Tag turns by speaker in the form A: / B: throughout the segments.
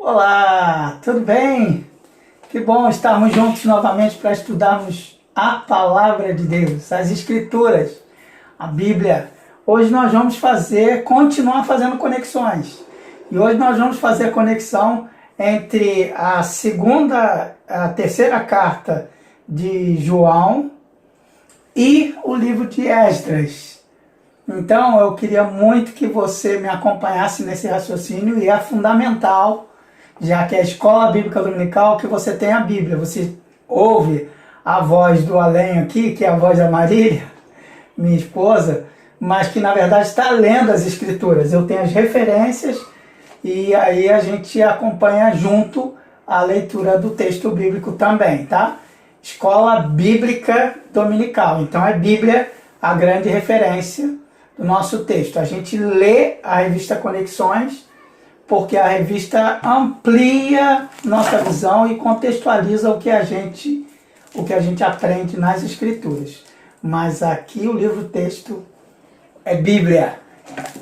A: Olá, tudo bem? Que bom estarmos juntos novamente para estudarmos a Palavra de Deus, as Escrituras, a Bíblia. Hoje nós vamos continuar fazendo conexões. E hoje nós vamos fazer a conexão entre a terceira carta de João e o livro de Esdras. Então eu queria muito que você me acompanhasse nesse raciocínio e é fundamental, já que é a escola bíblica dominical, que você tem a Bíblia. Você ouve a voz do além aqui, que é a voz da Marília, minha esposa, mas que na verdade está lendo as Escrituras. Eu tenho as referências e aí a gente acompanha junto a leitura do texto bíblico também, tá? Escola Bíblica Dominical. Então é Bíblia a grande referência do nosso texto. A gente lê a revista Conexões porque a revista amplia nossa visão e contextualiza o que a gente aprende nas Escrituras. Mas aqui o livro-texto é Bíblia.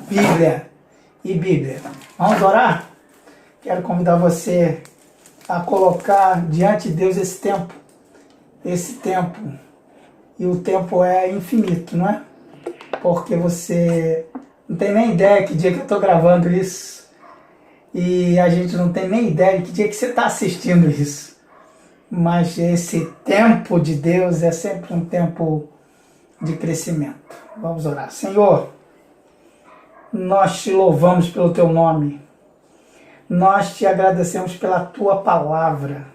A: Bíblia e Bíblia. Vamos orar? Quero convidar você a colocar diante de Deus esse tempo. E o tempo é infinito, não é? Porque você não tem nem ideia que dia que eu estou gravando isso. E a gente não tem nem ideia de que dia que você está assistindo isso. Mas esse tempo de Deus é sempre um tempo de crescimento. Vamos orar. Senhor, nós te louvamos pelo teu nome. Nós te agradecemos pela tua palavra.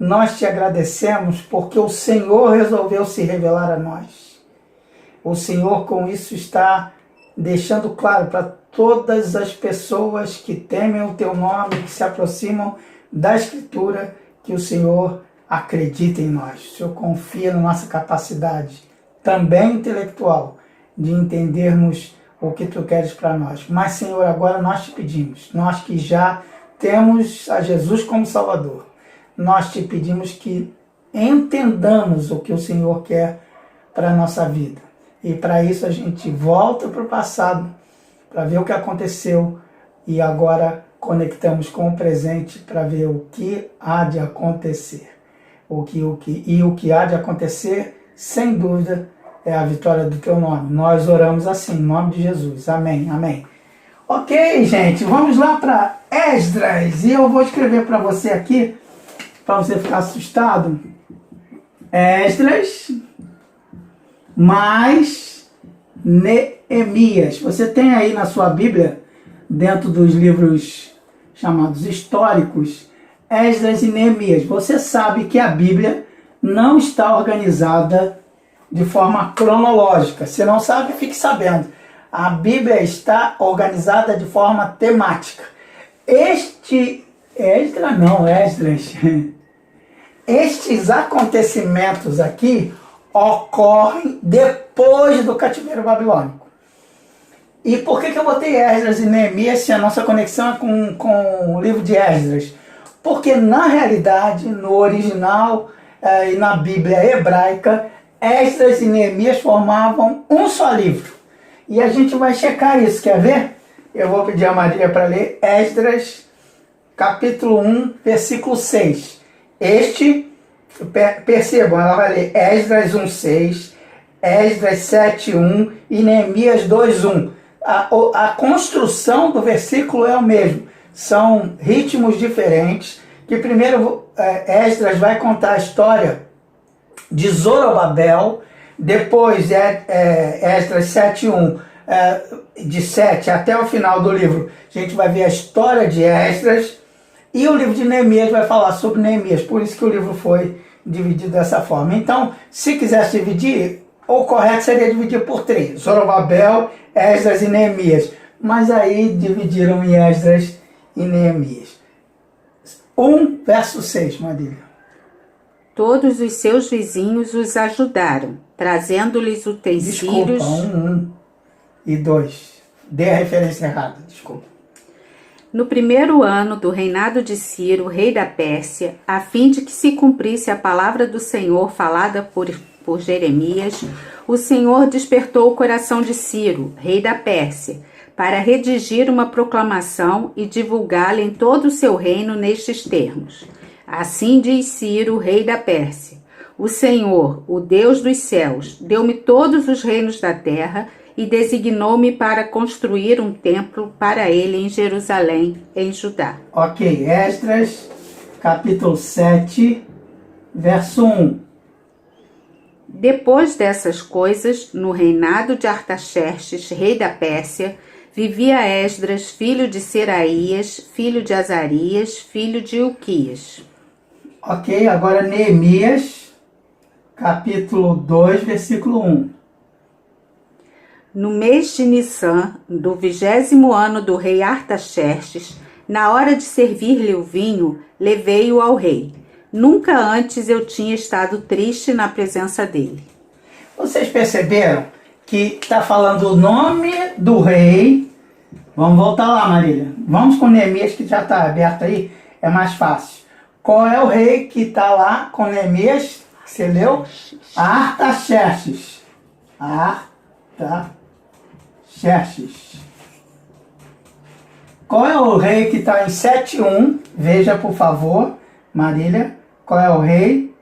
A: Nós te agradecemos porque o Senhor resolveu se revelar a nós. O Senhor com isso está deixando claro para todas as pessoas que temem o teu nome, que se aproximam da Escritura, que o Senhor acredita em nós. O Senhor confia na nossa capacidade, também intelectual, de entendermos o que tu queres para nós. Mas, Senhor, agora nós te pedimos, nós que já temos a Jesus como Salvador, nós te pedimos que entendamos o que o Senhor quer para a nossa vida. E para isso a gente volta para o passado, para ver o que aconteceu, e agora conectamos com o presente para ver o que há de acontecer. O que há de acontecer, sem dúvida, é a vitória do teu nome. Nós oramos assim, em nome de Jesus. Amém, amém. Ok, gente, vamos lá para Esdras. E eu vou escrever para você aqui, para você ficar assustado. Esdras mais Neemias. Você tem aí na sua Bíblia, dentro dos livros chamados históricos, Esdras e Neemias. Você sabe que a Bíblia não está organizada de forma cronológica. Se não sabe, fique sabendo. A Bíblia está organizada de forma temática. Estes acontecimentos aqui ocorrem depois do cativeiro babilônico. E por que eu botei Esdras e Neemias se a nossa conexão é com o livro de Esdras? Porque na realidade, no original e na Bíblia hebraica, Esdras e Neemias formavam um só livro. E a gente vai checar isso, quer ver? Eu vou pedir a Marília para ler Esdras, capítulo 1, versículo 6. Percebam, ela vai ler Esdras 1:6, Esdras 7:1 e Neemias 2:1. A construção do versículo é o mesmo. São ritmos diferentes. Que primeiro Esdras vai contar a história de Zorobabel, depois Esdras 7:1, de 7 até o final do livro, a gente vai ver a história de Esdras, e o livro de Neemias vai falar sobre Neemias, por isso que o livro foi dividido dessa forma. Então, se quisesse dividir, o correto seria dividir por 3, Zorobabel, Esdras e Neemias, mas aí dividiram em Esdras e Neemias. 1, verso 6, Marília.
B: Todos os seus vizinhos os ajudaram, trazendo-lhes utensílios...
A: Desculpa, 1 e 2. Dei a referência errada, desculpa.
B: No primeiro ano do reinado de Ciro, rei da Pérsia, a fim de que se cumprisse a palavra do Senhor falada por Jeremias, o Senhor despertou o coração de Ciro, rei da Pérsia, para redigir uma proclamação e divulgá-la em todo o seu reino nestes termos. Assim diz Ciro, rei da Pérsia: o Senhor, o Deus dos céus, deu-me todos os reinos da terra e designou-me para construir um templo para ele em Jerusalém, em Judá.
A: Ok, Esdras, capítulo 7, verso 1.
B: Depois dessas coisas, no reinado de Artaxerxes, rei da Pérsia, vivia Esdras, filho de Seraías, filho de Azarias, filho de Ilquias.
A: Ok, agora Neemias, capítulo 2, versículo 1.
B: No mês de Nissan, do 20º ano do rei Artaxerxes, na hora de servir-lhe o vinho, levei-o ao rei. Nunca antes eu tinha estado triste na presença dele.
A: Vocês perceberam que está falando o nome do rei? Vamos voltar lá, Marília. Vamos com Neemias, que já está aberto aí, é mais fácil. Qual é o rei que está lá com Neemias? Você leu? Artaxerxes. Artaxerxes. Qual é o rei que está em 7:1? Veja, por favor, Marília. Qual é o rei?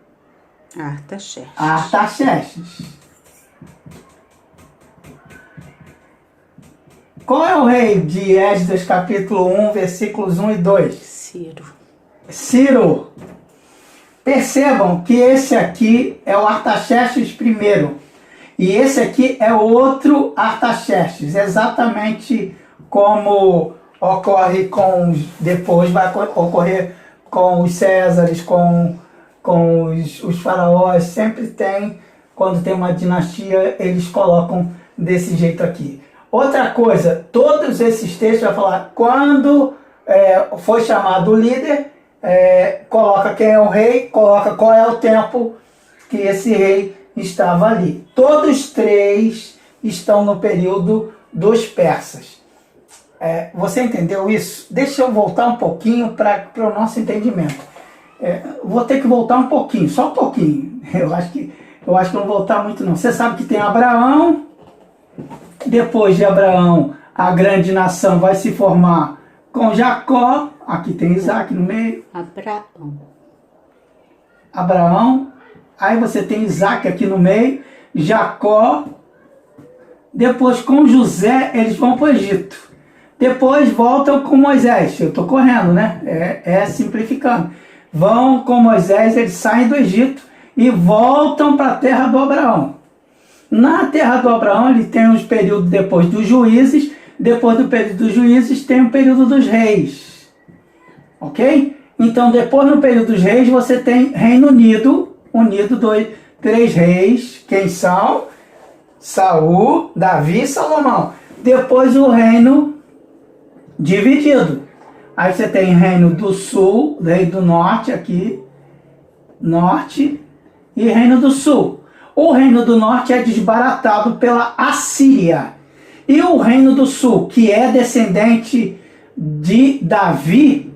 B: Artaxerxes.
A: Artaxerxes. Qual é o rei de Esdras, capítulo 1, versículos 1 e 2? Ciro. Percebam que esse aqui é o Artaxerxes I. E esse aqui é outro Artaxerxes. Exatamente como ocorre com... Depois vai ocorrer com os Césares, com os faraós. Sempre tem, quando tem uma dinastia, eles colocam desse jeito aqui. Outra coisa, todos esses textos vai falar quando foi chamado o líder, coloca quem é o rei, coloca qual é o tempo que esse rei estava ali. Todos três estão no período dos persas. Você entendeu isso? Deixa eu voltar um pouquinho para o nosso entendimento. Vou ter que voltar um pouquinho, só um pouquinho. Eu acho que não vou voltar muito não. Você sabe que tem Abraão. Depois de Abraão, a grande nação vai se formar com Jacó. Aqui tem Isaac no meio. Abraão. Aí você tem Isaac aqui no meio. Jacó. Depois com José eles vão para o Egito. Depois voltam com Moisés. Eu estou correndo, né? Simplificando. Vão com Moisés, eles saem do Egito e voltam para a terra do Abraão. Na terra do Abraão, ele tem os períodos depois dos juízes. Depois do período dos juízes, tem o período dos reis. Ok? Então, depois no período dos reis, você tem Reino Unido. Três reis. Quem são? Saul, Davi e Salomão. Depois o reino dividido. Aí você tem Reino do Sul, Reino do Norte aqui. Norte e Reino do Sul. O Reino do Norte é desbaratado pela Assíria. E o Reino do Sul, que é descendente de Davi,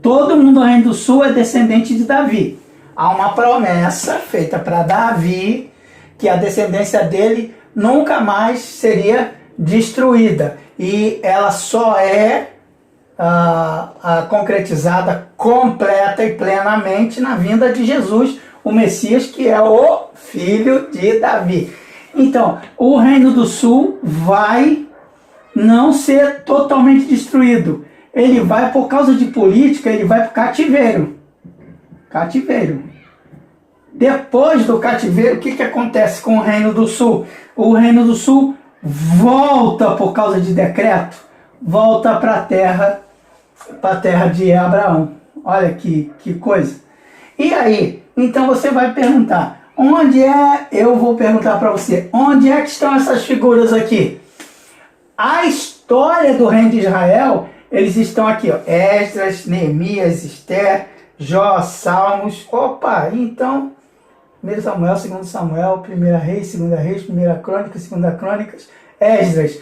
A: todo mundo do Reino do Sul é descendente de Davi. Há uma promessa feita para Davi, que a descendência dele nunca mais seria destruída. E ela só é concretizada completa e plenamente na vinda de Jesus, o Messias, que é o filho de Davi. Então, o Reino do Sul vai não ser totalmente destruído. Ele vai, por causa de política, ele vai para o cativeiro. Cativeiro. Depois do cativeiro, o que acontece com o Reino do Sul? O Reino do Sul volta, por causa de decreto, volta para a terra de Abraão. Olha que coisa. E aí, então você vai perguntar, eu vou perguntar para você, onde é que estão essas figuras aqui? A história do reino de Israel, eles estão aqui, ó, Esdras, Neemias, Esther, Jó, Salmos. Opa, então, 1 Samuel, 2 Samuel, 1 Reis, 2 Reis, 1 Crônicas, 2 Crônicas, Esdras.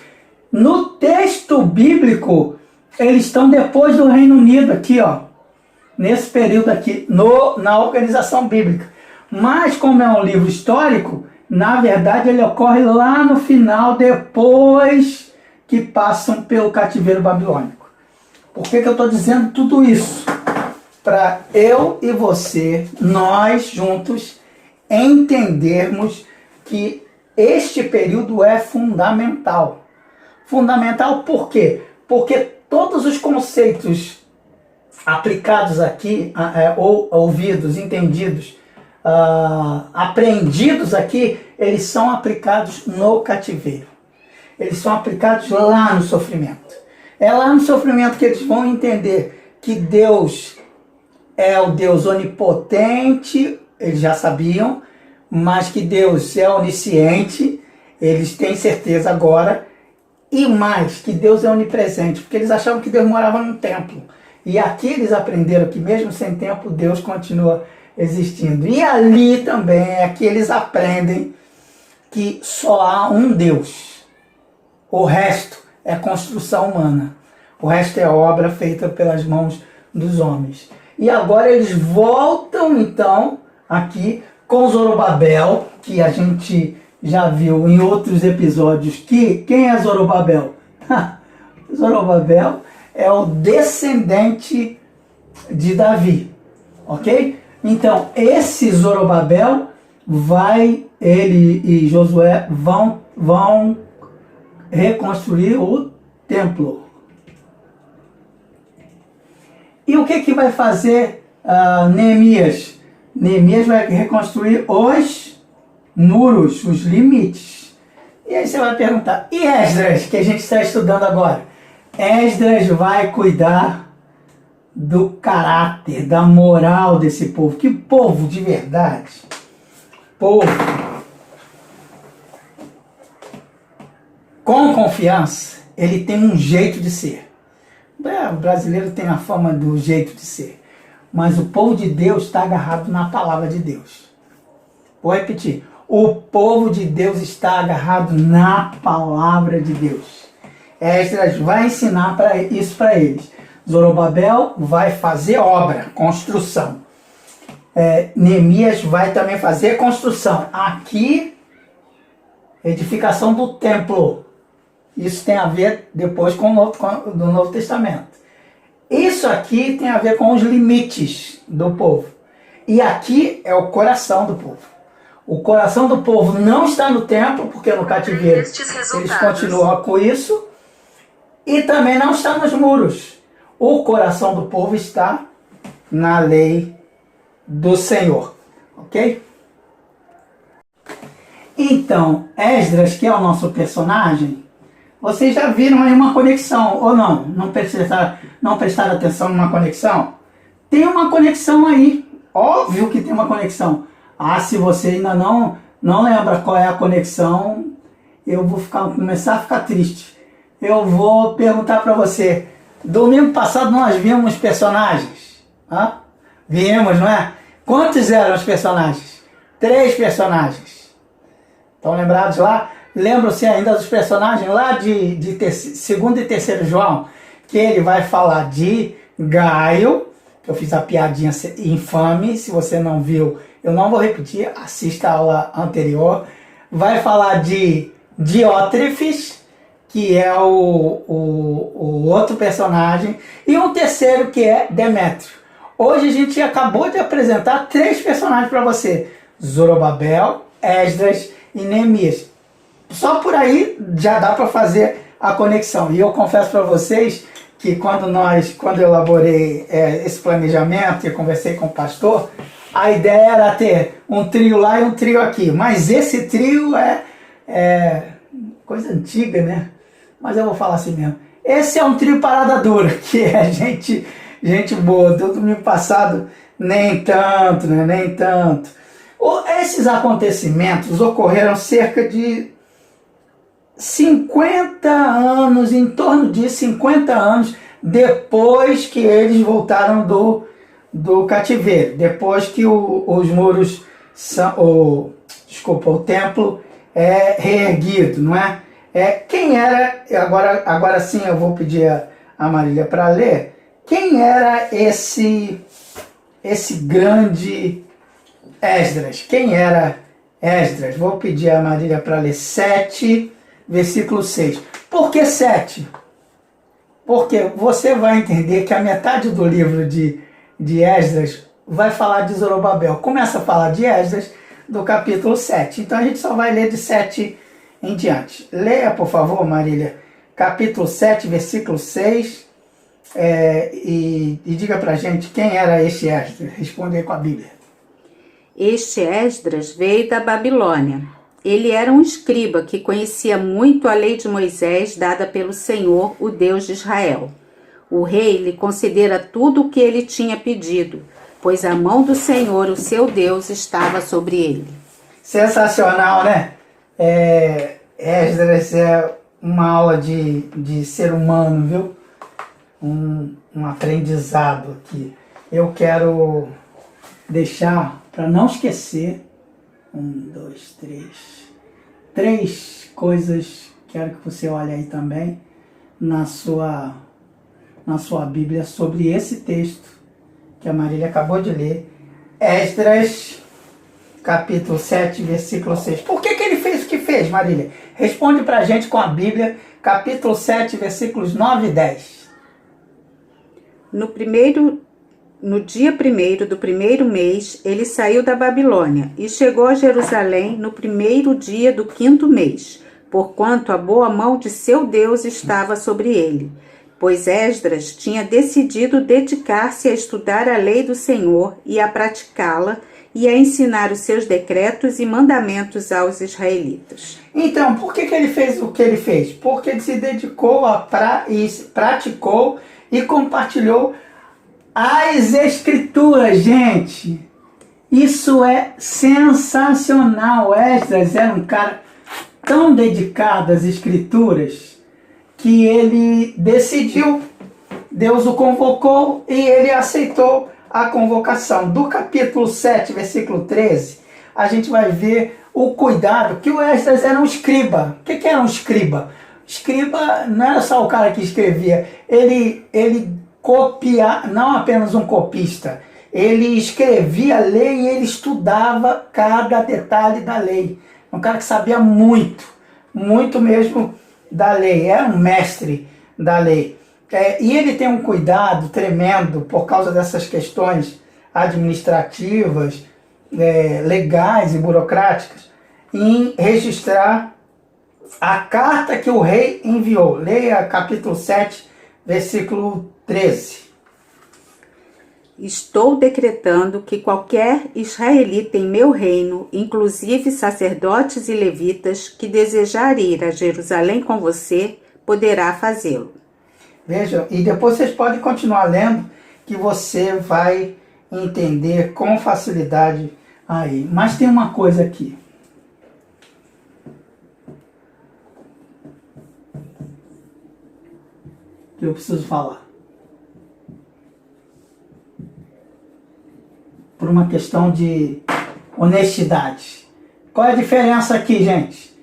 A: No texto bíblico, eles estão depois do Reino Unido aqui, ó. Nesse período aqui, na organização bíblica. Mas como é um livro histórico, na verdade ele ocorre lá no final, depois que passam pelo cativeiro babilônico. Por que eu estou dizendo tudo isso? Para eu e você, nós juntos, entendermos que este período é fundamental. Fundamental por quê? Porque todos os conceitos aplicados aqui, ou ouvidos, entendidos, apreendidos aqui, eles são aplicados no cativeiro. Eles são aplicados lá no sofrimento. É lá no sofrimento que eles vão entender que Deus é o Deus onipotente, eles já sabiam, mas que Deus é onisciente, eles têm certeza agora, e mais, que Deus é onipresente, porque eles achavam que Deus morava num templo. E aqui eles aprenderam que mesmo sem templo, Deus continua existindo. E ali também é que eles aprendem que só há um Deus. O resto é construção humana. O resto é obra feita pelas mãos dos homens. E agora eles voltam então aqui com Zorobabel, que a gente já viu em outros episódios. Quem é Zorobabel? Zorobabel é o descendente de Davi, ok? Então esse Zorobabel ele e Josué vão reconstruir o templo. E o que vai fazer Neemias? Neemias vai reconstruir os muros, os limites. E aí você vai perguntar, e Esdras, que a gente está estudando agora? Esdras vai cuidar do caráter, da moral desse povo. Que povo de verdade. Povo com confiança, ele tem um jeito de ser. O brasileiro tem a fama do jeito de ser. Mas o povo de Deus está agarrado na palavra de Deus. Vou repetir. O povo de Deus está agarrado na palavra de Deus. Esdras vai ensinar isso para eles. Zorobabel vai fazer obra, construção. Neemias vai também fazer construção. Aqui, edificação do templo. Isso tem a ver depois com o Novo Testamento. Isso aqui tem a ver com os limites do povo. E aqui é o coração do povo. O coração do povo não está no templo, porque no cativeiro eles continuam com isso. E também não está nos muros. O coração do povo está na lei do Senhor. Ok? Então, Esdras, que é o nosso personagem, vocês já viram aí uma conexão, ou não? Não prestaram atenção numa conexão? Tem uma conexão aí. Óbvio que tem uma conexão. Se você ainda não lembra qual é a conexão, eu vou começar a ficar triste. Eu vou perguntar para você. Domingo passado nós vimos personagens. Vimos, não é? Quantos eram os personagens? 3 personagens. Estão lembrados lá? Lembram-se ainda dos personagens lá de 2º e 3º João? Que ele vai falar de Gaio, que eu fiz a piadinha infame. Se você não viu, eu não vou repetir. Assista a aula anterior. Vai falar de Diótrefes, que é o outro personagem. E um terceiro que é Demétrio. Hoje a gente acabou de apresentar 3 personagens para você. Zorobabel, Esdras e Neemias. Só por aí já dá para fazer a conexão. E eu confesso para vocês que quando eu elaborei esse planejamento e conversei com o pastor, a ideia era ter um trio lá e um trio aqui. Mas esse trio é coisa antiga, né? Mas eu vou falar assim mesmo. Esse é um trio parada dura, que é gente boa. Do domingo passado, nem tanto, né? Nem tanto. Esses acontecimentos ocorreram cerca de 50 anos, em torno de 50 anos depois que eles voltaram do cativeiro, depois que os muros, o templo é reerguido, não é? Quem era, agora sim eu vou pedir a Marília para ler, quem era esse grande Esdras? Quem era Esdras? Vou pedir a Marília para ler 7, versículo 6. Por que 7? Porque você vai entender que a metade do livro de Esdras vai falar de Zorobabel. Começa a falar de Esdras do capítulo 7. Então a gente só vai ler de 7 em diante. Leia, por favor, Marília, capítulo 7, versículo 6, e diga pra gente quem era este Esdras. Responde aí com a Bíblia.
B: Este Esdras veio da Babilônia. Ele era um escriba que conhecia muito a lei de Moisés dada pelo Senhor, o Deus de Israel. O rei lhe concedera tudo o que ele tinha pedido, pois a mão do Senhor, o seu Deus, estava sobre ele.
A: Sensacional, né? Esdras é uma aula de ser humano, viu? Um aprendizado aqui. Eu quero deixar, para não esquecer, 1, 2, 3. 3 coisas, quero que você olhe aí também na sua Bíblia sobre esse texto que a Marília acabou de ler. Esdras, capítulo 7, versículo 6. Por que ele fez o que fez, Marília? Responde pra gente com a Bíblia, capítulo 7, versículos 9 e 10.
B: No dia 1º do primeiro mês, ele saiu da Babilônia e chegou a Jerusalém no 1º dia do 5º mês, porquanto a boa mão de seu Deus estava sobre ele. Pois Esdras tinha decidido dedicar-se a estudar a lei do Senhor e a praticá-la e a ensinar os seus decretos e mandamentos aos israelitas.
A: Então, por que ele fez o que ele fez? Porque ele se dedicou e praticou e compartilhou as Escrituras, gente. Isso é sensacional. Esdras era um cara tão dedicado às Escrituras que ele decidiu, Deus o convocou e ele aceitou a convocação. Do capítulo 7, versículo 13, a gente vai ver o cuidado, que o Esdras era um escriba. O que era um escriba? Escriba não era só o cara que escrevia, ele copia, não apenas um copista, ele escrevia a lei e ele estudava cada detalhe da lei. Um cara que sabia muito, muito mesmo da lei, era um mestre da lei. E ele tem um cuidado tremendo por causa dessas questões administrativas, legais e burocráticas, em registrar a carta que o rei enviou. Leia capítulo 7, versículo 13.
B: Estou decretando que qualquer israelita em meu reino, inclusive sacerdotes e levitas, que desejar ir a Jerusalém com você, poderá fazê-lo.
A: Vejam, e depois vocês podem continuar lendo, que você vai entender com facilidade aí. Mas tem uma coisa aqui. Que eu preciso falar. Por uma questão de honestidade. Qual é a diferença aqui, gente?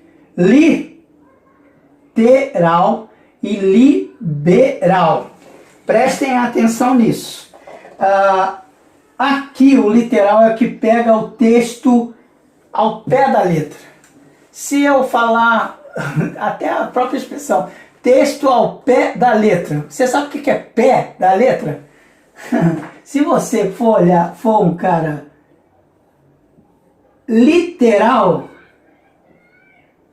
A: Literal e liberal. Prestem atenção nisso. Aqui o literal é o que pega o texto ao pé da letra. Se eu falar, até a própria expressão, texto ao pé da letra. Você sabe o que é pé da letra? Se você for olhar, for um cara literal,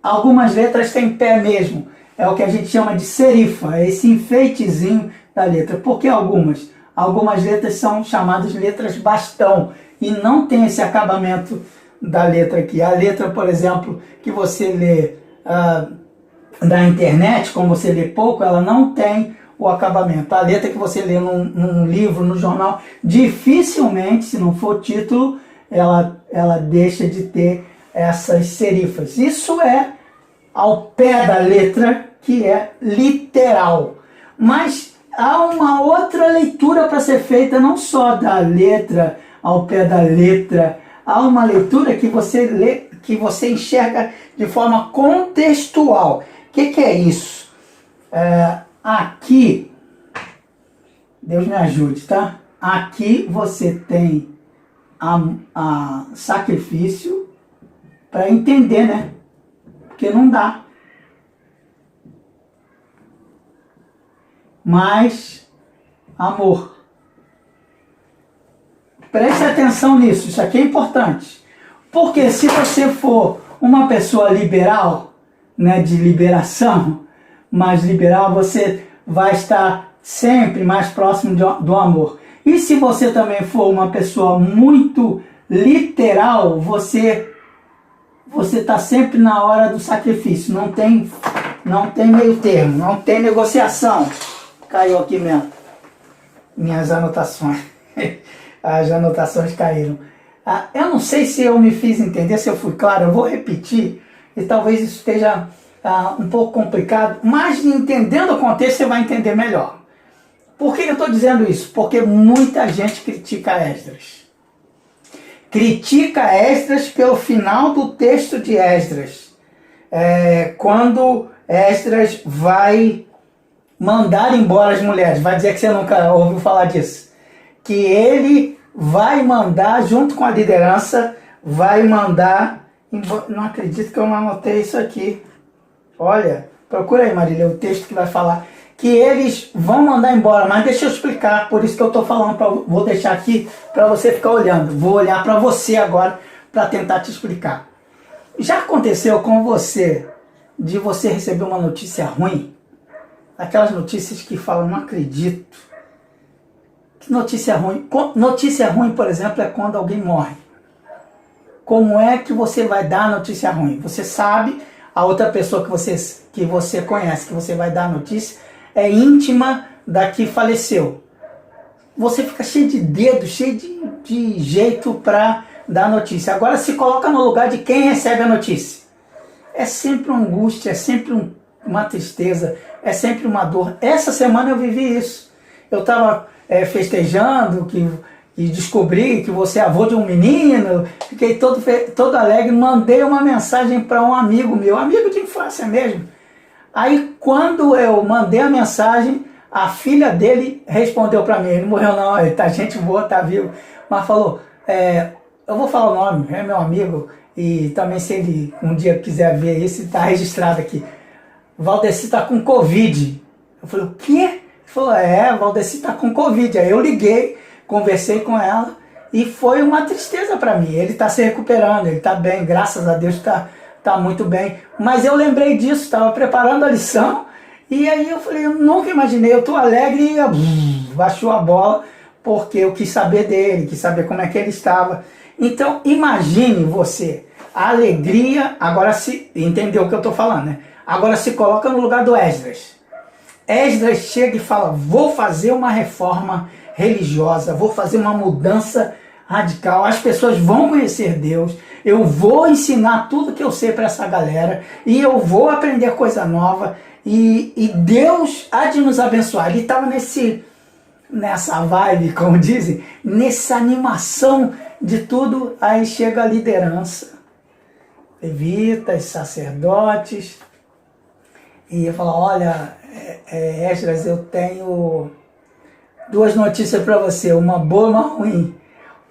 A: algumas letras têm pé mesmo. É o que a gente chama de serifa, é esse enfeitezinho da letra. Por que algumas? Algumas letras são chamadas letras bastão e não tem esse acabamento da letra aqui. A letra, por exemplo, que você lê da internet, como você lê pouco, ela não tem o acabamento. A letra que você lê num livro, no jornal, dificilmente, se não for título, ela deixa de ter essas serifas. Isso é ao pé da letra, que é literal. Mas há uma outra leitura para ser feita, não só da letra ao pé da letra. Há uma leitura que você lê, que você enxerga de forma contextual. O que é isso? Aqui, Deus me ajude, tá? Aqui você tem a sacrifício para entender, né? Porque não dá mais amor. Preste atenção nisso, isso aqui é importante. Porque se você for uma pessoa liberal, né, de liberação, mais liberal, você vai estar sempre mais próximo do amor. E se você também for uma pessoa muito literal, você está sempre na hora do sacrifício. Não tem meio termo, não tem negociação. Caiu aqui mesmo. Minhas anotações. As anotações caíram. Eu não sei se eu me fiz entender, se eu fui claro. Eu vou repetir e talvez isso esteja um pouco complicado, mas entendendo o contexto você vai entender melhor. Por que eu estou dizendo isso? Porque muita gente critica Esdras. Critica Esdras pelo final do texto de Esdras. Quando Esdras vai mandar embora as mulheres. Vai dizer que você nunca ouviu falar disso. Que ele vai mandar, junto com a liderança, vai mandar... Não acredito que eu não anotei isso aqui. Olha, procura aí, Marília, o texto que vai falar. Que eles vão mandar embora, mas deixa eu explicar, por isso que eu estou falando, vou deixar aqui para você ficar olhando. Vou olhar para você agora para tentar te explicar. Já aconteceu com você, de você receber uma notícia ruim? Aquelas notícias que falam, não acredito. Que notícia ruim? Notícia ruim, por exemplo, é quando alguém morre. Como é que você vai dar a notícia ruim? Você sabe, a outra pessoa que você conhece, que você vai dar a notícia, é íntima da que faleceu. Você fica cheio de dedo, cheio de jeito para dar a notícia. Agora se coloca no lugar de quem recebe a notícia. É sempre uma angústia, é sempre uma tristeza, é sempre uma dor. Essa semana eu vivi isso. Eu estava festejando e descobri que você é avô de um menino, fiquei todo alegre, mandei uma mensagem para um amigo meu, amigo de infância mesmo. Aí quando eu mandei a mensagem, a filha dele respondeu para mim, ele não morreu não, ele tá gente boa, tá vivo, mas falou, eu vou falar o nome, é meu amigo, e também se ele um dia quiser ver isso, tá registrado aqui. Valdeci tá com Covid. Eu falei, o quê? Ele falou, Valdeci tá com Covid. Aí eu liguei, conversei com ela e foi uma tristeza para mim. Ele tá se recuperando, ele tá bem, graças a Deus tá muito bem. Mas eu lembrei disso, estava preparando a lição e aí eu falei, eu nunca imaginei, eu tô alegre e baixou a bola porque eu quis saber dele, quis saber como é que ele estava. Então imagine você, a alegria, agora se entendeu o que eu tô falando, né? Agora se coloca no lugar do Esdras. Esdras chega e fala, vou fazer uma reforma religiosa, vou fazer uma mudança radical, as pessoas vão conhecer Deus, eu vou ensinar tudo que eu sei para essa galera, e eu vou aprender coisa nova, e Deus há de nos abençoar. Ele estava nessa vibe, como dizem, nessa animação de tudo, aí chega a liderança, levitas, sacerdotes, e fala, olha, Esdras, eu tenho duas notícias para você, uma boa e uma ruim.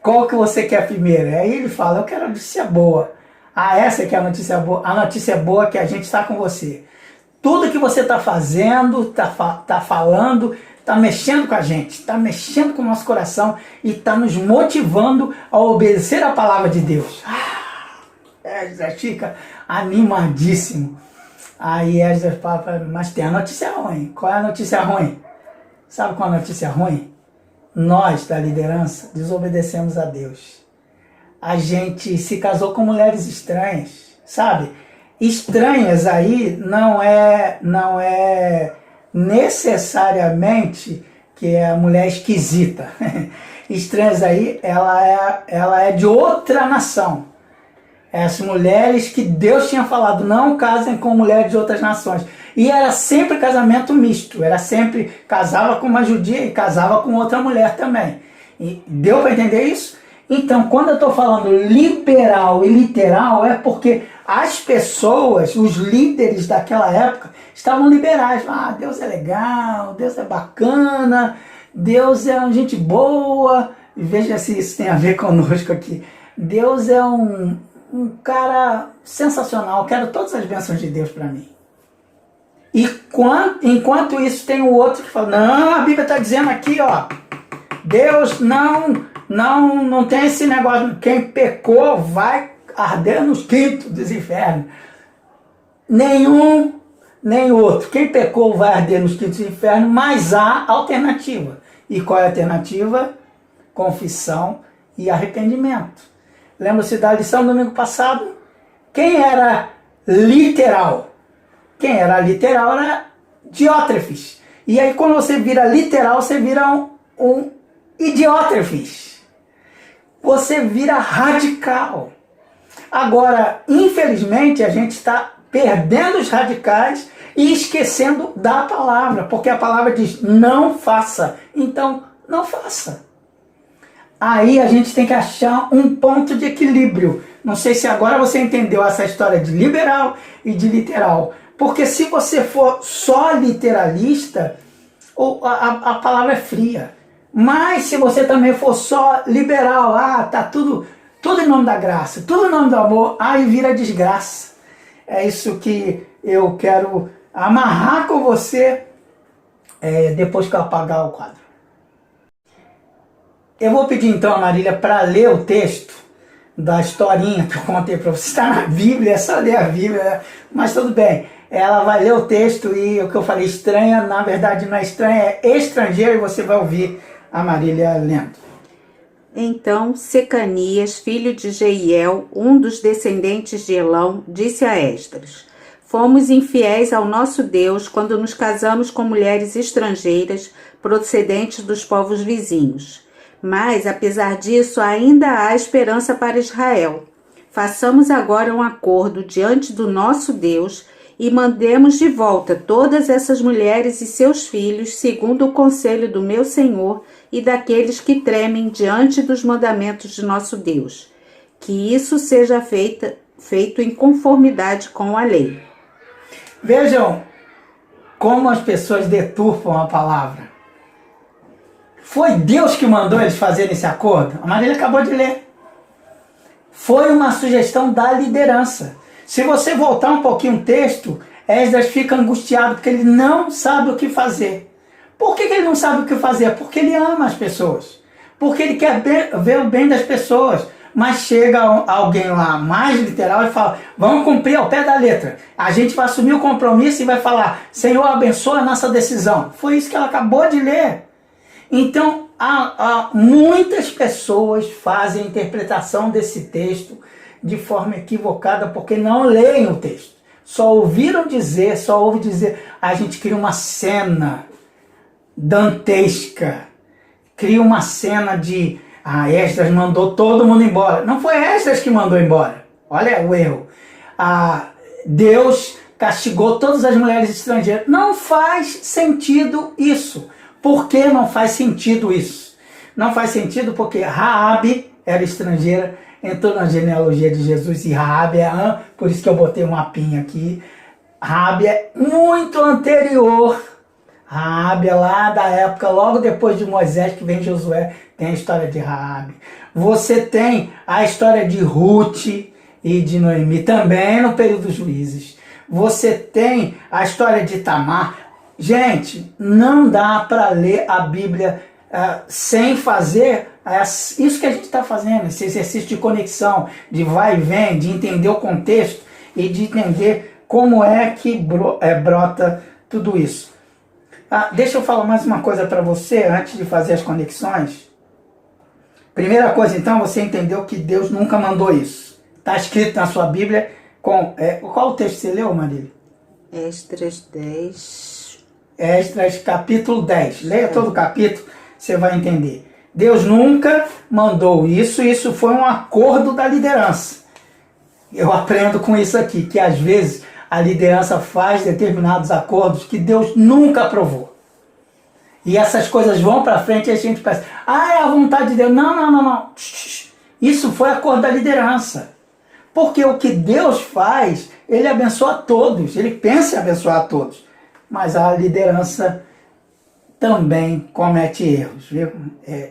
A: Qual que você quer primeiro? Aí ele fala, eu quero a notícia boa. Essa que é a notícia boa. A notícia boa é que a gente está com você. Tudo que você está fazendo, tá falando, está mexendo com a gente, está mexendo com o nosso coração e está nos motivando a obedecer a palavra de Deus. Esdras fica animadíssimo. Aí Esdras fala, mas tem a notícia ruim. Qual é a notícia ruim? Sabe qual é a notícia ruim? Nós, da liderança, desobedecemos a Deus. A gente se casou com mulheres estranhas, sabe? Estranhas aí não é necessariamente que é a mulher esquisita. Estranhas aí, ela é de outra nação. As mulheres que Deus tinha falado, não casem com mulheres de outras nações. E era sempre casamento misto, era sempre casava com uma judia e casava com outra mulher também. E deu para entender isso? Então, quando eu estou falando liberal e literal, é porque as pessoas, os líderes daquela época, estavam liberais. Deus é legal, Deus é bacana, Deus é uma gente boa. Veja se isso tem a ver conosco aqui. Deus é um cara sensacional, quero todas as bênçãos de Deus para mim. E enquanto isso tem o outro que fala, não, a Bíblia está dizendo aqui, ó, Deus não tem esse negócio, quem pecou vai arder nos quintos dos infernos. Nenhum, nem outro. Quem pecou vai arder nos quintos dos infernos, mas há alternativa. E qual é a alternativa? Confissão e arrependimento. Lembra-se da lição do domingo passado? Quem era literal? Quem era literal era Diótrefes. E aí quando você vira literal, você vira um idiótrefes. Você vira radical. Agora, infelizmente, a gente está perdendo os radicais e esquecendo da palavra, porque a palavra diz, não faça. Então, não faça. Aí a gente tem que achar um ponto de equilíbrio. Não sei se agora você entendeu essa história de liberal e de literal. Porque se você for só literalista, a palavra é fria. Mas se você também for só liberal, tá tudo em nome da graça, tudo em nome do amor, aí vira desgraça. É isso que eu quero amarrar com você depois que eu apagar o quadro. Eu vou pedir então a Marília para ler o texto da historinha que eu contei para você. Está na Bíblia, é só ler a Bíblia, né? Mas tudo bem. Ela vai ler o texto e o que eu falei estranha, na verdade não é estranha, é estrangeiro, e você vai ouvir a Marília lendo.
B: Então Secanias, filho de Jeiel, um dos descendentes de Elão, disse a Esdras: Fomos infiéis ao nosso Deus quando nos casamos com mulheres estrangeiras procedentes dos povos vizinhos. Mas, apesar disso, ainda há esperança para Israel. Façamos agora um acordo diante do nosso Deus e mandemos de volta todas essas mulheres e seus filhos, segundo o conselho do meu Senhor e daqueles que tremem diante dos mandamentos de nosso Deus. Que isso seja feito em conformidade com a lei.
A: Vejam como as pessoas deturpam a palavra. Foi Deus que mandou eles fazerem esse acordo? A Marília acabou de ler. Foi uma sugestão da liderança. Se você voltar um pouquinho o texto, Esdras fica angustiado porque ele não sabe o que fazer. Por que ele não sabe o que fazer? Porque ele ama as pessoas. Porque ele quer ver o bem das pessoas. Mas chega alguém lá mais literal e fala, vamos cumprir ao pé da letra. A gente vai assumir o compromisso e vai falar, Senhor, abençoa a nossa decisão. Foi isso que ela acabou de ler. Então, muitas pessoas fazem a interpretação desse texto de forma equivocada porque não leem o texto. Só ouvem dizer, a gente cria uma cena dantesca, cria uma cena de, Esdras mandou todo mundo embora. Não foi Esdras que mandou embora. Olha o erro. Deus castigou todas as mulheres estrangeiras. Não faz sentido isso. Por que não faz sentido isso? Não faz sentido porque Raabe era estrangeira, entrou na genealogia de Jesus e Raabe por isso que eu botei um mapinha aqui. Raabe é muito anterior. Raabe é lá da época, logo depois de Moisés, que vem Josué, tem a história de Raabe. Você tem a história de Ruth e de Noemi, também no período dos juízes. Você tem a história de Tamar. Gente, não dá para ler a Bíblia sem fazer isso que a gente está fazendo, esse exercício de conexão, de vai e vem, de entender o contexto e de entender como é que brota tudo isso. Deixa eu falar mais uma coisa para você antes de fazer as conexões. Primeira coisa, então, você entendeu que Deus nunca mandou isso. Está escrito na sua Bíblia. Qual o texto você leu, Marília?
B: Esdras 10.
A: Esdras capítulo 10. Leia todo o capítulo, você vai entender. Deus nunca mandou isso, isso foi um acordo da liderança. Eu aprendo com isso aqui, que às vezes a liderança faz determinados acordos que Deus nunca aprovou. E essas coisas vão para frente e a gente pensa, é a vontade de Deus. Não. Isso foi acordo da liderança. Porque o que Deus faz, Ele abençoa a todos, Ele pensa em abençoar a todos. Mas a liderança também comete erros, viu?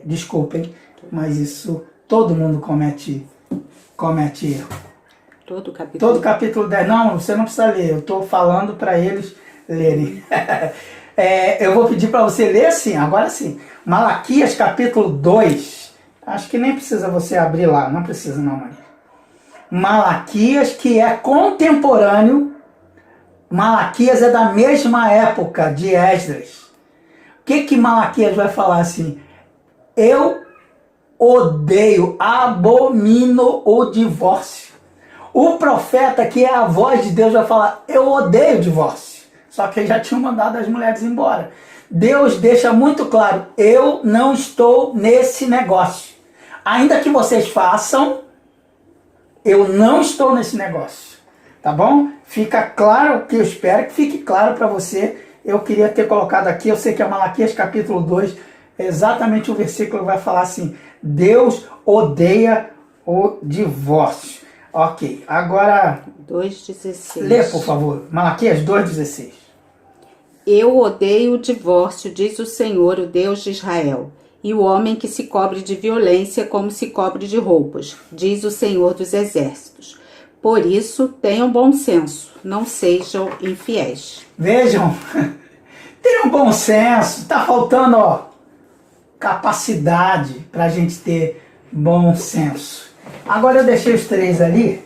A: Desculpem, mas isso todo mundo comete erro.
B: Todo o capítulo
A: 10. Não, você não precisa ler. Eu estou falando para eles lerem. Eu vou pedir para você ler assim, agora sim. Malaquias capítulo 2. Acho que nem precisa você abrir lá, não precisa não, Maria. Malaquias, que é contemporâneo. Malaquias é da mesma época de Esdras. O que Malaquias vai falar assim? Eu odeio, abomino o divórcio. O profeta, que é a voz de Deus, vai falar, eu odeio o divórcio. Só que ele já tinha mandado as mulheres embora. Deus deixa muito claro, eu não estou nesse negócio. Ainda que vocês façam, eu não estou nesse negócio. Tá bom? Fica claro, que eu espero que fique claro para você. Eu queria ter colocado aqui, eu sei que é Malaquias capítulo 2, exatamente o versículo vai falar assim, Deus odeia o divórcio. Ok, agora
B: 2,16.
A: Lê, por favor, Malaquias 2,16.
B: Eu odeio o divórcio, diz o Senhor, o Deus de Israel, e o homem que se cobre de violência como se cobre de roupas, diz o Senhor dos Exércitos. Por isso, tenham bom senso, não sejam infiéis.
A: Vejam, tenham bom senso, tá faltando capacidade para a gente ter bom senso. Agora eu deixei os 3 ali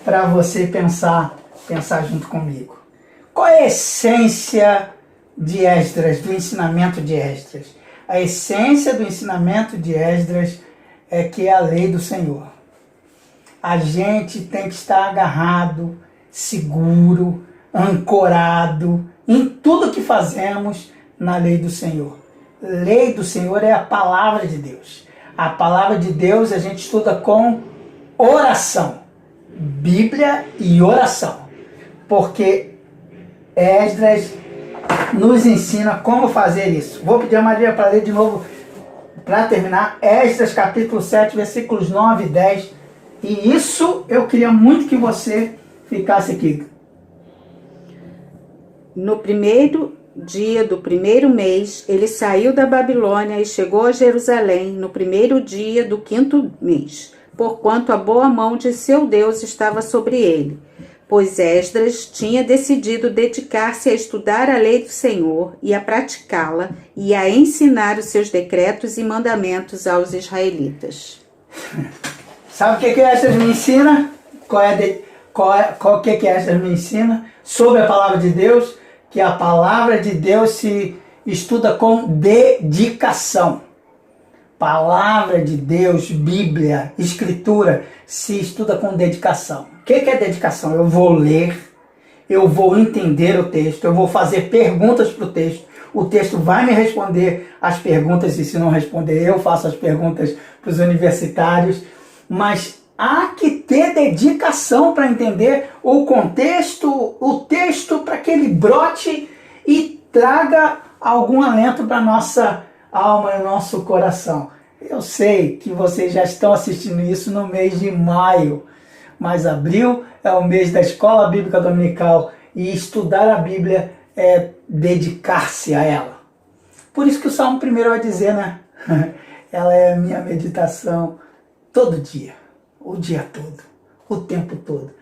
A: para você pensar junto comigo. Qual é a essência de Esdras, do ensinamento de Esdras? A essência do ensinamento de Esdras é que é a lei do Senhor. A gente tem que estar agarrado, seguro, ancorado em tudo que fazemos na lei do Senhor. Lei do Senhor é a palavra de Deus. A palavra de Deus a gente estuda com oração. Bíblia e oração. Porque Esdras nos ensina como fazer isso. Vou pedir a Maria para ler de novo, para terminar, Esdras capítulo 7, versículos 9 e 10. E isso eu queria muito que você ficasse aqui.
B: No primeiro dia do primeiro mês, ele saiu da Babilônia e chegou a Jerusalém no primeiro dia do 5º mês, porquanto a boa mão de seu Deus estava sobre ele. Pois Esdras tinha decidido dedicar-se a estudar a lei do Senhor e a praticá-la e a ensinar os seus decretos e mandamentos aos israelitas.
A: Sabe o que Esdras me ensina? O que Esdras me ensina sobre a palavra de Deus? Que a palavra de Deus se estuda com dedicação. Palavra de Deus, Bíblia, Escritura, se estuda com dedicação. O que é dedicação? Eu vou ler, eu vou entender o texto, eu vou fazer perguntas para o texto vai me responder as perguntas, e se não responder, eu faço as perguntas para os universitários, mas há que ter dedicação para entender o contexto, o texto, para que ele brote e traga algum alento para a nossa alma e nosso coração. Eu sei que vocês já estão assistindo isso no mês de maio, mas abril é o mês da Escola Bíblica Dominical e estudar a Bíblia é dedicar-se a ela. Por isso que o Salmo 1 vai dizer, né? Ela é a minha meditação todo dia, o dia todo, o tempo todo.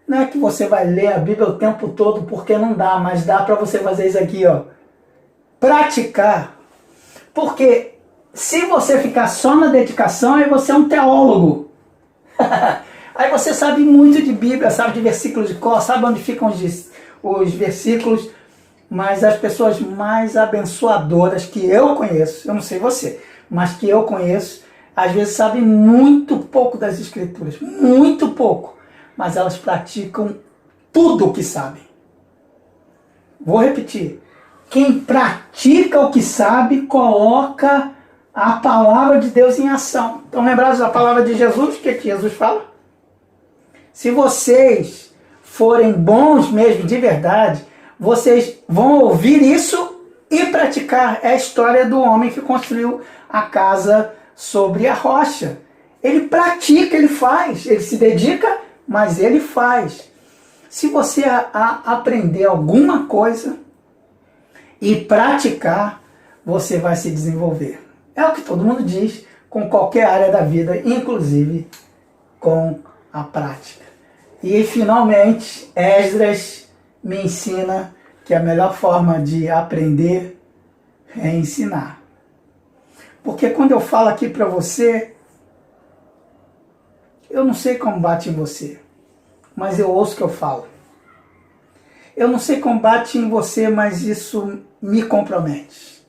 A: Não é que você vai ler a Bíblia o tempo todo porque não dá, mas dá para você fazer isso aqui, praticar. Porque se você ficar só na dedicação, aí você é um teólogo. Aí você sabe muito de Bíblia, sabe de versículos de cor, sabe onde ficam os versículos, mas as pessoas mais abençoadoras que eu conheço, eu não sei você, mas que eu conheço, às vezes sabem muito pouco das Escrituras, muito pouco, mas elas praticam tudo o que sabem. Vou repetir. Quem pratica o que sabe, coloca a palavra de Deus em ação. Então, lembrados da palavra de Jesus, o que Jesus fala? Se vocês forem bons mesmo, de verdade, vocês vão ouvir isso e praticar. É a história do homem que construiu a casa sobre a rocha. Ele pratica, ele faz, ele se dedica, mas ele faz. Se você aprender alguma coisa e praticar, você vai se desenvolver. É o que todo mundo diz com qualquer área da vida, inclusive com a prática. E finalmente, Esdras me ensina que a melhor forma de aprender é ensinar. Porque quando eu falo aqui para você, eu não sei como bate em você, mas eu ouço o que eu falo. Eu não sei como bate em você, mas isso me compromete.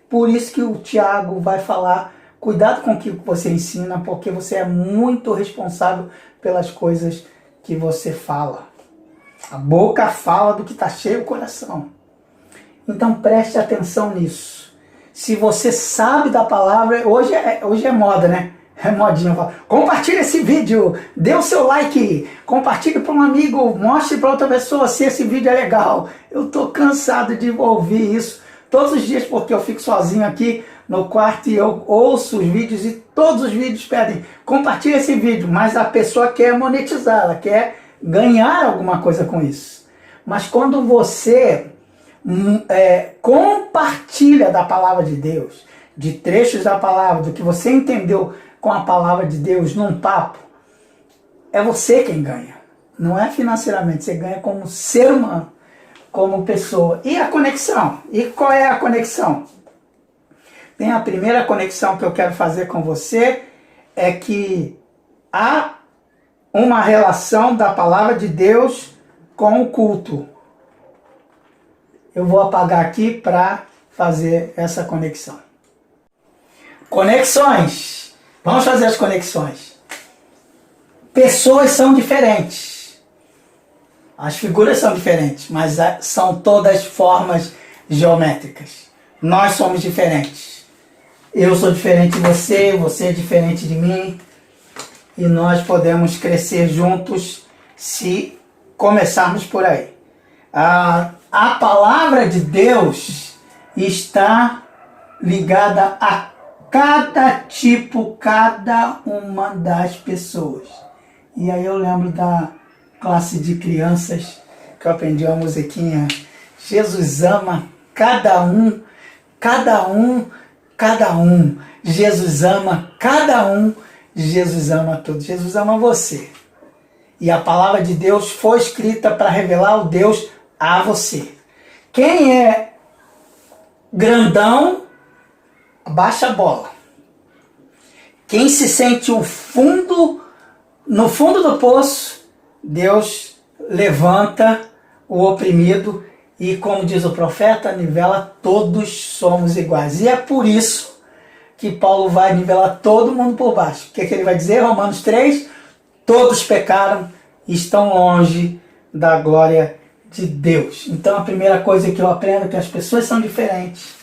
A: Por isso que o Tiago vai falar, cuidado com o que você ensina, porque você é muito responsável pelas coisas que você fala. A boca fala do que está cheio o coração. Então preste atenção nisso. Se você sabe da palavra, hoje é moda, né? É modinha. Compartilhe esse vídeo, dê o seu like, compartilhe para um amigo, mostre para outra pessoa se esse vídeo é legal. Eu estou cansado de ouvir isso todos os dias, porque eu fico sozinho aqui no quarto e eu ouço os vídeos e todos os vídeos pedem, compartilhe esse vídeo, mas a pessoa quer monetizar, ela quer ganhar alguma coisa com isso. Mas quando você compartilha da palavra de Deus, de trechos da palavra, do que você entendeu com a palavra de Deus num papo, é você quem ganha. Não é financeiramente, você ganha como ser humano, como pessoa. E a conexão? E qual é a conexão? Tem a primeira conexão que eu quero fazer com você, é que há uma relação da palavra de Deus com o culto. Eu vou apagar aqui para fazer essa conexão. Conexões. Vamos fazer as conexões. Pessoas são diferentes. As figuras são diferentes, mas são todas formas geométricas. Nós somos diferentes. Eu sou diferente de você, você é diferente de mim. E nós podemos crescer juntos se começarmos por aí. A palavra de Deus está ligada a cada tipo, cada uma das pessoas. E aí eu lembro da classe de crianças que eu aprendi uma musiquinha. Jesus ama cada um, cada um, cada um. Jesus ama cada um, Jesus ama todos. Jesus ama você. E a palavra de Deus foi escrita para revelar o Deus a você. Quem é grandão, abaixa a bola. Quem se sente no fundo do poço, Deus levanta o oprimido e, como diz o profeta, nivela, todos somos iguais. E é por isso que Paulo vai nivelar todo mundo por baixo. O que ele vai dizer? Romanos 3, todos pecaram e estão longe da glória de Deus. Então a primeira coisa que eu aprendo é que as pessoas são diferentes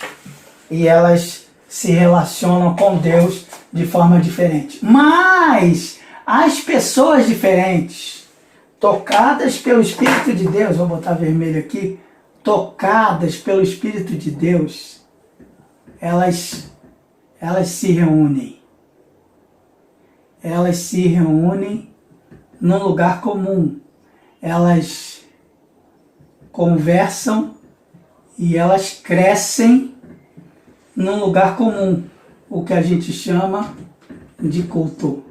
A: e elas se relacionam com Deus de forma diferente. Mas as pessoas diferentes, tocadas pelo Espírito de Deus, vou botar vermelho aqui, tocadas pelo Espírito de Deus, elas se reúnem. Elas se reúnem num lugar comum. Elas conversam e elas crescem num lugar comum, o que a gente chama de culto,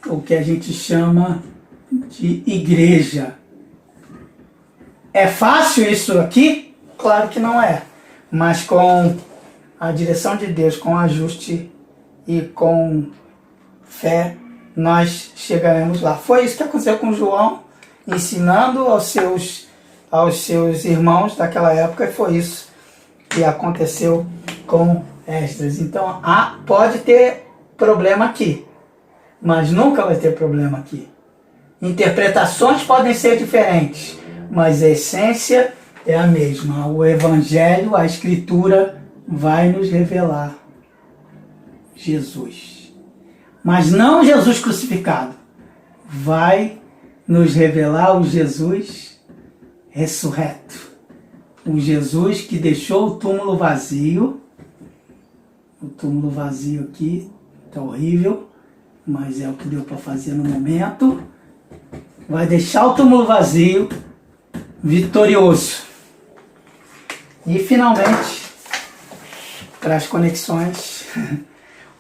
A: o que a gente chama de igreja. É fácil isso aqui? Claro que não é, mas com a direção de Deus, com ajuste e com fé, nós chegaremos lá. Foi isso que aconteceu com João, ensinando aos seus irmãos daquela época, e foi isso que aconteceu com Esdras. Então, pode ter problema aqui, mas nunca vai ter problema aqui. Interpretações podem ser diferentes, mas a essência é a mesma. O Evangelho, a Escritura, vai nos revelar Jesus. Mas não Jesus crucificado. Vai nos revelar o Jesus ressurreto. O Jesus que deixou o túmulo vazio. O túmulo vazio aqui está horrível, mas é o que deu para fazer no momento. Vai deixar o túmulo vazio, vitorioso. E finalmente, para as conexões,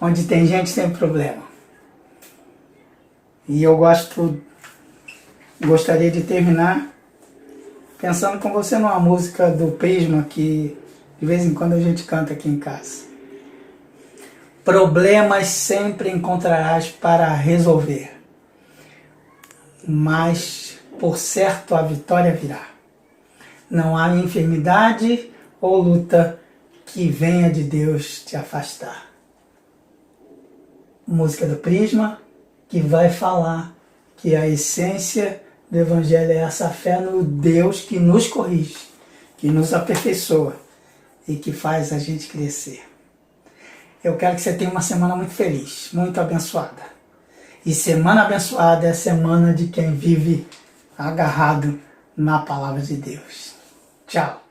A: onde tem gente tem problema. E eu gostaria de terminar pensando com você numa música do Prisma que de vez em quando a gente canta aqui em casa. Problemas sempre encontrarás para resolver, mas por certo a vitória virá. Não há enfermidade ou luta que venha de Deus te afastar. Música do Prisma, que vai falar que a essência do Evangelho é essa fé no Deus que nos corrige, que nos aperfeiçoa e que faz a gente crescer. Eu quero que você tenha uma semana muito feliz, muito abençoada. E semana abençoada é a semana de quem vive agarrado na palavra de Deus. Tchau.